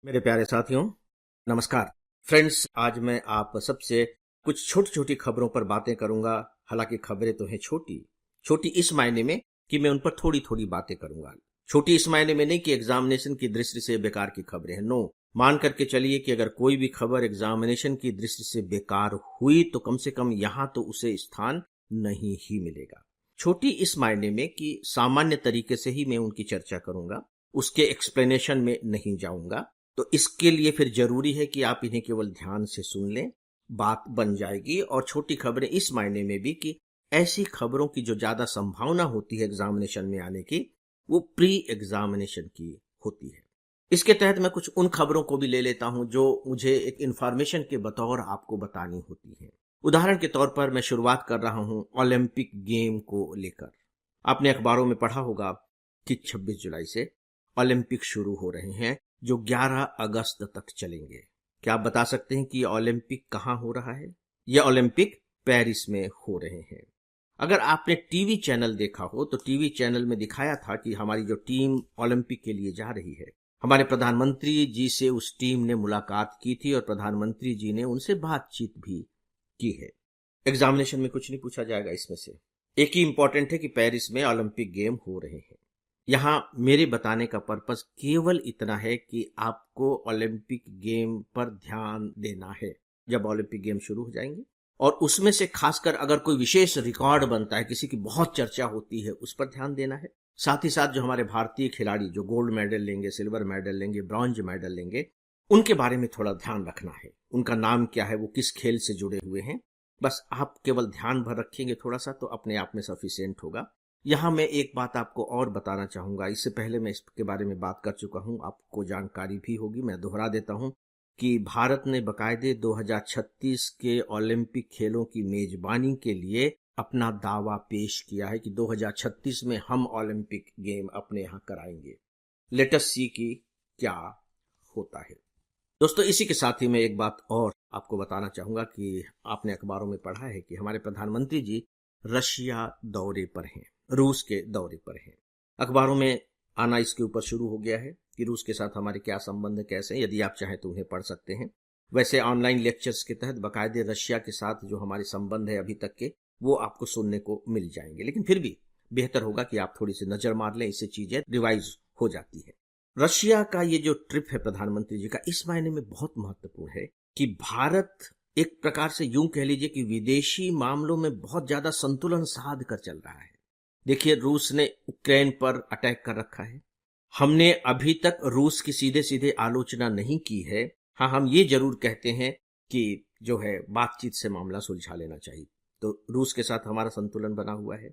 मेरे प्यारे साथियों, नमस्कार। फ्रेंड्स, आज मैं आप सबसे कुछ छोटी छोटी खबरों पर बातें करूंगा। हालांकि खबरें तो हैं छोटी छोटी इस मायने में कि मैं उन पर थोड़ी थोड़ी बातें करूंगा। छोटी इस मायने में नहीं कि एग्जामिनेशन की दृष्टि से बेकार की खबरें हैं। नो, मान करके चलिए कि अगर कोई भी खबर एग्जामिनेशन की दृष्टि से बेकार हुई तो कम से कम यहां तो उसे स्थान नहीं ही मिलेगा। छोटी इस मायने में कि सामान्य तरीके से ही मैं उनकी चर्चा करूंगा, उसके एक्सप्लेनेशन में नहीं जाऊंगा। तो इसके लिए फिर जरूरी है कि आप इन्हें केवल ध्यान से सुन लें, बात बन जाएगी। और छोटी खबरें इस मायने में भी कि ऐसी खबरों की जो ज्यादा संभावना होती है एग्जामिनेशन में आने की, वो प्री एग्जामिनेशन की होती है। इसके तहत मैं कुछ उन खबरों को भी ले लेता हूं जो मुझे एक इंफॉर्मेशन के बतौर आपको बतानी होती है। उदाहरण के तौर पर मैं शुरुआत कर रहा हूं ओलंपिक गेम को लेकर। आपने अखबारों में पढ़ा होगा कि 26 जुलाई से ओलंपिक शुरू हो रहे हैं जो 11 अगस्त तक चलेंगे। क्या आप बता सकते हैं कि यह ओलंपिक कहां हो रहा है? यह ओलंपिक पेरिस में हो रहे हैं। अगर आपने टीवी चैनल देखा हो तो टीवी चैनल में दिखाया था कि हमारी जो टीम ओलंपिक के लिए जा रही है, हमारे प्रधानमंत्री जी से उस टीम ने मुलाकात की थी और प्रधानमंत्री जी ने उनसे बातचीत भी की है। एग्जामिनेशन में कुछ नहीं पूछा जाएगा इसमें से। एक ही इंपॉर्टेंट है कि पेरिस में ओलंपिक गेम हो रहे हैं। यहां मेरे बताने का पर्पस केवल इतना है कि आपको ओलंपिक गेम पर ध्यान देना है जब ओलंपिक गेम शुरू हो जाएंगे। और उसमें से खासकर अगर कोई विशेष रिकॉर्ड बनता है, किसी की बहुत चर्चा होती है, उस पर ध्यान देना है। साथ ही साथ जो हमारे भारतीय खिलाड़ी जो गोल्ड मेडल लेंगे, सिल्वर मेडल लेंगे, ब्रॉन्ज मेडल लेंगे, उनके बारे में थोड़ा ध्यान रखना है। उनका नाम क्या है, वो किस खेल से जुड़े हुए हैं, बस आप केवल ध्यान भर रखेंगे थोड़ा सा तो अपने आप में सफिशिएंट होगा। यहां मैं एक बात आपको और बताना चाहूंगा। इससे पहले मैं इसके बारे में बात कर चुका हूं, आपको जानकारी भी होगी, मैं दोहरा देता हूं कि भारत ने बकायदे 2036 के ओलंपिक खेलों की मेजबानी के लिए अपना दावा पेश किया है कि 2036 में हम ओलंपिक गेम अपने यहां कराएंगे। लेट अस सी कि क्या होता है। दोस्तों, इसी के साथ ही मैं एक बात और आपको बताना चाहूंगा कि आपने अखबारों में पढ़ा है कि हमारे प्रधानमंत्री जी रशिया दौरे पर हैं, रूस के दौरे पर हैं। अखबारों में आना इसके ऊपर शुरू हो गया है कि रूस के साथ हमारे क्या संबंध है, कैसे हैं। यदि आप चाहें तो उन्हें पढ़ सकते हैं। वैसे ऑनलाइन लेक्चर्स के तहत बाकायदे रशिया के साथ जो हमारे संबंध है अभी तक के, वो आपको सुनने को मिल जाएंगे। लेकिन फिर भी बेहतर होगा कि आप थोड़ी सी नजर मार लें, इससे चीजें रिवाइज हो जाती है। रशिया का ये जो ट्रिप है प्रधानमंत्री जी का, इस मायने में बहुत महत्वपूर्ण है कि भारत एक प्रकार से यूं कह लीजिए कि विदेशी मामलों में बहुत ज्यादा संतुलन साध कर चल रहा है। देखिए, रूस ने यूक्रेन पर अटैक कर रखा है। हमने अभी तक रूस की सीधे सीधे आलोचना नहीं की है। हाँ, हम ये जरूर कहते हैं कि जो है बातचीत से मामला सुलझा लेना चाहिए। तो रूस के साथ हमारा संतुलन बना हुआ है।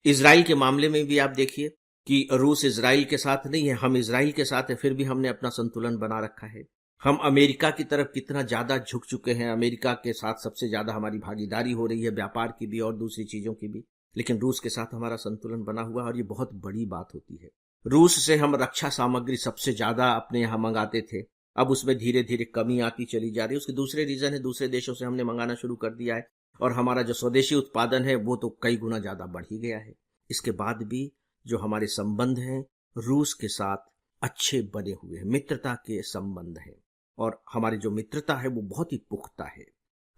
इजराइल के मामले में भी आप देखिए कि रूस इजराइल के साथ नहीं है, हम इजराइल के साथ है, फिर भी हमने अपना संतुलन बना रखा है। हम अमेरिका की तरफ कितना ज्यादा झुक चुके हैं, अमेरिका के साथ सबसे ज्यादा हमारी भागीदारी हो रही है, व्यापार की भी और दूसरी चीजों की भी। लेकिन रूस के साथ हमारा संतुलन बना हुआ है और ये बहुत बड़ी बात होती है। रूस से हम रक्षा सामग्री सबसे ज्यादा अपने यहाँ मंगाते थे, अब उसमें धीरे धीरे कमी आती चली जा रही है। उसके दूसरे रीजन है, दूसरे देशों से हमने मंगाना शुरू कर दिया है और हमारा जो स्वदेशी उत्पादन है वो तो कई गुना ज्यादा बढ़ ही गया है। इसके बाद भी जो हमारे संबंध हैं रूस के साथ अच्छे बने हुए हैं, मित्रता के संबंध हैं और हमारी जो मित्रता है वो बहुत ही पुख्ता है।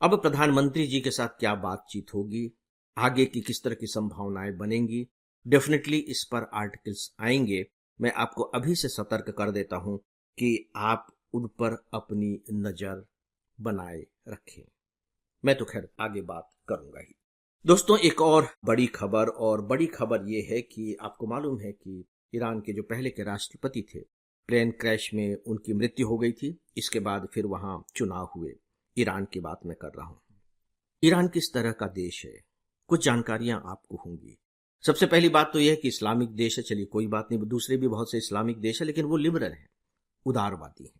अब प्रधानमंत्री जी के साथ क्या बातचीत होगी, आगे की किस तरह की संभावनाएं बनेंगी, डेफिनेटली इस पर आर्टिकल्स आएंगे। मैं आपको अभी से सतर्क कर देता हूं कि आप उन पर अपनी नजर बनाए रखें। मैं तो खैर आगे बात करूंगा ही। दोस्तों, एक और बड़ी खबर यह है कि आपको मालूम है कि ईरान के जो पहले के राष्ट्रपति थे, प्लेन क्रैश में उनकी मृत्यु हो गई थी। इसके बाद फिर वहां चुनाव हुए। ईरान की बात मैं कर रहा हूं। ईरान किस तरह का देश है, कुछ जानकारियां आपको होंगी। सबसे पहली बात तो यह है कि इस्लामिक देश है। चलिए कोई बात नहीं, दूसरे भी बहुत से इस्लामिक देश है, लेकिन वो लिबरल है, उदारवादी है।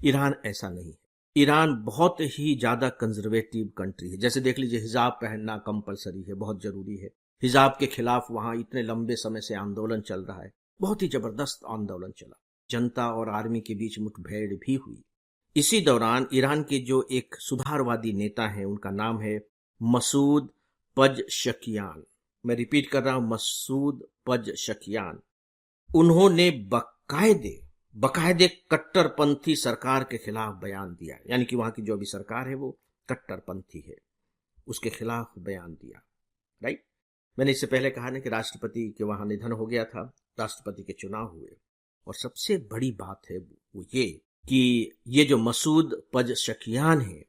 ईरान ऐसा नहीं है। ईरान बहुत ही ज्यादा कंजर्वेटिव कंट्री है। जैसे देख लीजिए, हिजाब पहनना कंपलसरी है, बहुत जरूरी है। हिजाब के खिलाफ वहां इतने लंबे समय से आंदोलन चल रहा है, बहुत ही जबरदस्त आंदोलन चला। जनता और आर्मी के बीच मुठभेड़ भी हुई। इसी दौरान ईरान के जो एक सुधारवादी नेता हैं, उनका नाम है मसूद पज़शकियान। मैं रिपीट कर रहा हूं, मसूद पज़शकियान। उन्होंने बाकायदे बाकायदे कट्टरपंथी सरकार के खिलाफ बयान दिया, यानी कि वहां की जो अभी सरकार है वो कट्टरपंथी है, उसके खिलाफ बयान दिया। राइट। मैंने इससे पहले कहा ना कि राष्ट्रपति के वहां निधन हो गया था, राष्ट्रपति के चुनाव हुए, और सबसे बड़ी बात है वो ये कि ये जो मसूद पज़ेश्कियान है,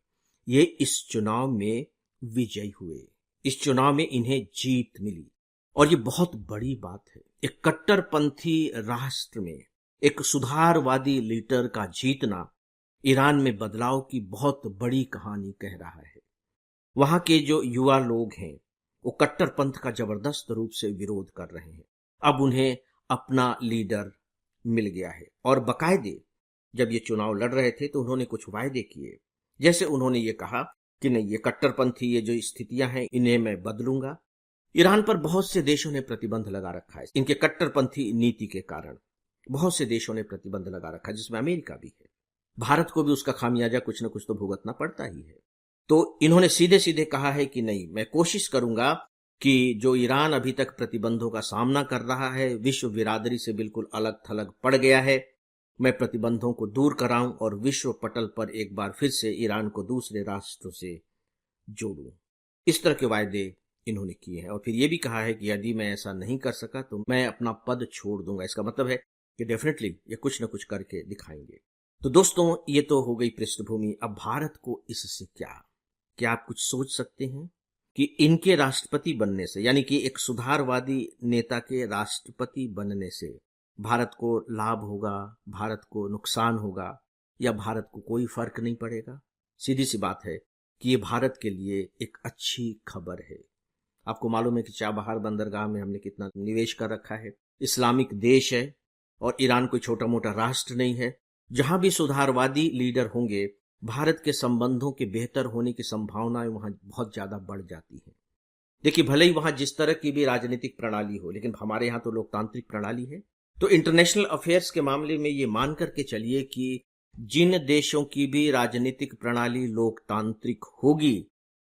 ये इस चुनाव में विजयी हुए, इस चुनाव में इन्हें जीत मिली। और ये बहुत बड़ी बात है, एक कट्टरपंथी राष्ट्र में एक सुधारवादी लीडर का जीतना ईरान में बदलाव की बहुत बड़ी कहानी कह रहा है। वहां के जो युवा लोग हैं वो कट्टरपंथ का जबरदस्त रूप से विरोध कर रहे हैं। अब उन्हें अपना लीडर मिल गया है, और बाकायदे जब ये चुनाव लड़ रहे थे तो उन्होंने कुछ वायदे किए। जैसे उन्होंने ये कहा कि नहीं, ये कट्टरपंथी ये जो स्थितियां हैं इन्हें मैं बदलूंगा। ईरान पर बहुत से देशों ने प्रतिबंध लगा रखा है, इनके कट्टरपंथी नीति के कारण बहुत से देशों ने प्रतिबंध लगा रखा है, जिसमें अमेरिका भी है। भारत को भी उसका खामियाजा कुछ न कुछ तो भुगतना पड़ता ही है। तो इन्होंने सीधे सीधे कहा है कि नहीं, मैं कोशिश करूंगा कि जो ईरान अभी तक प्रतिबंधों का सामना कर रहा है, विश्व बिरादरी से बिल्कुल अलग थलग पड़ गया है, मैं प्रतिबंधों को दूर कराऊं और विश्व पटल पर एक बार फिर से ईरान को दूसरे राष्ट्रों से जोड़ूं। इस तरह के वायदे इन्होंने किए हैं। और फिर यह भी कहा है कि यदि मैं ऐसा नहीं कर सका तो मैं अपना पद छोड़ दूंगा। इसका मतलब है कि डेफिनेटली ये कुछ न कुछ करके दिखाएंगे। तो दोस्तों, ये तो हो गई पृष्ठभूमि। अब भारत को इससे क्या आप कुछ सोच सकते हैं कि इनके राष्ट्रपति बनने से, यानी कि एक सुधारवादी नेता के राष्ट्रपति बनने से भारत को लाभ होगा, भारत को नुकसान होगा, या भारत को कोई फर्क नहीं पड़ेगा? सीधी सी बात है कि ये भारत के लिए एक अच्छी खबर है। आपको मालूम है कि चाबहार बंदरगाह में हमने कितना निवेश कर रखा है। इस्लामिक देश है और ईरान कोई छोटा मोटा राष्ट्र नहीं है। जहां भी सुधारवादी लीडर होंगे, भारत के संबंधों के बेहतर होने की संभावनाएं वहां बहुत ज्यादा बढ़ जाती हैं। देखिए, भले ही वहां जिस तरह की भी राजनीतिक प्रणाली हो, लेकिन हमारे यहाँ तो लोकतांत्रिक प्रणाली है। तो इंटरनेशनल अफेयर्स के मामले में ये मान करके चलिए कि जिन देशों की भी राजनीतिक प्रणाली लोकतांत्रिक होगी,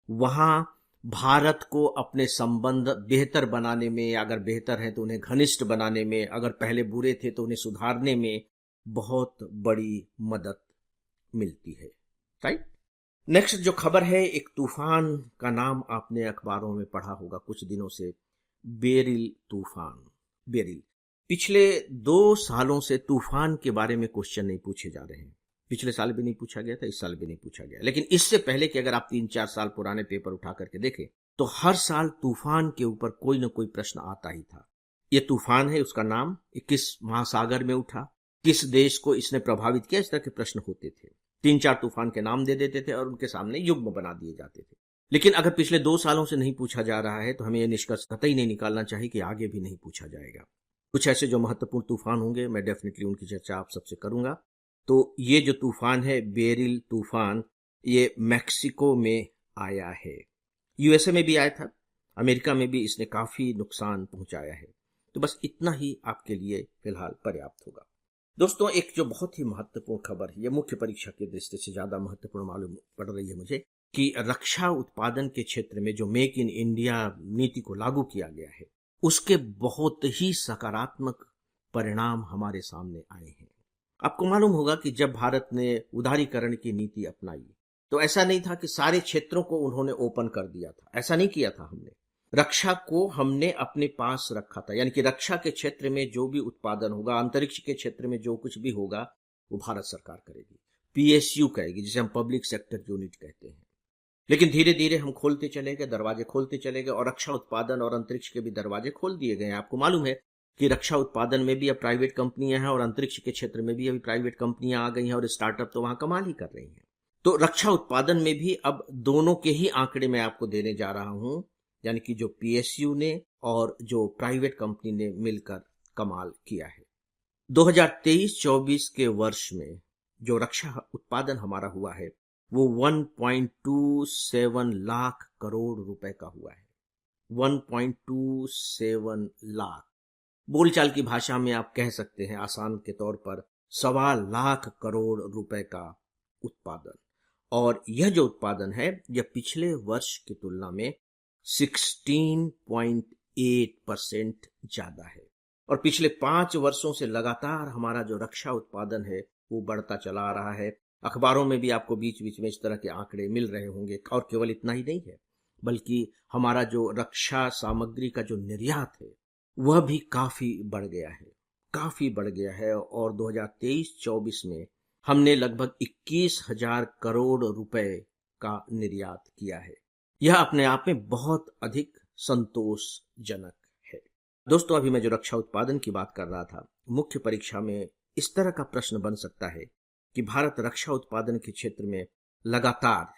वहां भारत को अपने संबंध बेहतर बनाने में, अगर बेहतर है तो उन्हें घनिष्ठ बनाने में, अगर पहले बुरे थे तो उन्हें सुधारने में बहुत बड़ी मदद मिलती है। राइट। नेक्स्ट जो खबर है, एक तूफान का नाम आपने अखबारों में पढ़ा होगा कुछ दिनों से, बेरिल तूफान। बेरिल, पिछले 2 सालों से तूफान के बारे में क्वेश्चन नहीं पूछे जा रहे हैं। पिछले साल भी नहीं पूछा गया था, इस साल भी नहीं पूछा गया, लेकिन इससे पहले कि अगर आप 3-4 साल पुराने पेपर उठा करके देखें तो हर साल तूफान के ऊपर कोई ना कोई प्रश्न आता ही था। यह तूफान है, उसका नाम किस महासागर में उठा, किस देश को इसने प्रभावित किया, इस तरह के प्रश्न होते थे। 3-4 तूफान के नाम दे देते थे और उनके सामने युग्म बना दिए जाते थे। लेकिन अगर पिछले 2 सालों से नहीं पूछा जा रहा है तो हमें यह निष्कर्ष कतई नहीं निकालना चाहिए कि आगे भी नहीं पूछा जाएगा। कुछ ऐसे जो महत्वपूर्ण तूफान होंगे, मैं डेफिनेटली उनकी चर्चा आप सबसे करूंगा। तो ये जो तूफान है, बेरिल तूफान, ये मैक्सिको में आया है। यूएसए में भी आया था, अमेरिका में भी इसने काफी नुकसान पहुंचाया है। तो बस इतना ही आपके लिए फिलहाल पर्याप्त होगा। दोस्तों, एक जो बहुत ही महत्वपूर्ण खबर है, ये मुख्य परीक्षा की दृष्टि से ज्यादा महत्वपूर्ण मालूम पड़ रही है मुझे, कि रक्षा उत्पादन के क्षेत्र में जो मेक इन इंडिया नीति को लागू किया गया है, उसके बहुत ही सकारात्मक परिणाम हमारे सामने आए हैं। आपको मालूम होगा कि जब भारत ने उदारीकरण की नीति अपनाई तो ऐसा नहीं था कि सारे क्षेत्रों को उन्होंने ओपन कर दिया था, ऐसा नहीं किया था। हमने रक्षा को हमने अपने पास रखा था, यानी कि रक्षा के क्षेत्र में जो भी उत्पादन होगा, अंतरिक्ष के क्षेत्र में जो कुछ भी होगा, वो भारत सरकार करेगी, पीएसयू करेगी, जिसे हम पब्लिक सेक्टर यूनिट कहते हैं। लेकिन धीरे धीरे हम खोलते चले गए, दरवाजे खोलते चले गए, और रक्षा उत्पादन और अंतरिक्ष के भी दरवाजे खोल दिए गए। आपको मालूम है कि रक्षा उत्पादन में भी अब प्राइवेट कंपनियां हैं और अंतरिक्ष के क्षेत्र में भी अभी प्राइवेट कंपनियां आ गई हैं, और स्टार्टअप तो वहां कमाल ही कर रही हैं। तो रक्षा उत्पादन में भी अब दोनों के ही आंकड़े मैं आपको देने जा रहा हूं, यानी कि जो पीएसयू ने और जो प्राइवेट कंपनी ने मिलकर कमाल किया है। 2023-24 के वर्ष में जो रक्षा उत्पादन हमारा हुआ है वो 1.27 लाख करोड़ रुपए का हुआ है। 1.27 लाख, बोलचाल की भाषा में आप कह सकते हैं आसान के तौर पर 1.25 लाख करोड़ रुपए का उत्पादन। और यह जो उत्पादन है, यह पिछले वर्ष की तुलना में 16.8% ज्यादा है। और पिछले 5 वर्षों से लगातार हमारा जो रक्षा उत्पादन है वो बढ़ता चला आ रहा है। अखबारों में भी आपको बीच बीच में इस तरह के आंकड़े मिल रहे होंगे। और केवल इतना ही नहीं है, बल्कि हमारा जो रक्षा सामग्री का जो निर्यात है वह भी काफी बढ़ गया है, काफी बढ़ गया है। और 2023-24 में हमने लगभग 21,000 करोड़ रुपए का निर्यात किया है। यह अपने आप में बहुत अधिक संतोषजनक है। दोस्तों, अभी मैं जो रक्षा उत्पादन की बात कर रहा था, मुख्य परीक्षा में इस तरह का प्रश्न बन सकता है कि भारत रक्षा उत्पादन के क्षेत्र में लगातार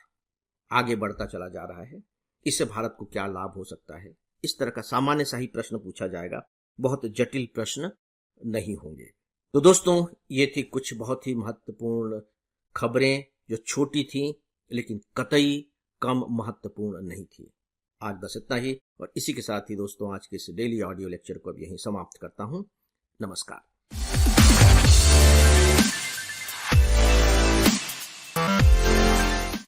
आगे बढ़ता चला जा रहा है, इससे भारत को क्या लाभ हो सकता है। इस तरह का सामान्य सा ही प्रश्न पूछा जाएगा, बहुत जटिल प्रश्न नहीं होंगे। तो दोस्तों, ये थी कुछ बहुत ही महत्वपूर्ण खबरें जो छोटी थी लेकिन कतई कम महत्वपूर्ण नहीं थी। आज बस इतना ही, और इसी के साथ ही दोस्तों आज के इस डेली ऑडियो लेक्चर को अब यहीं समाप्त करता हूं। नमस्कार।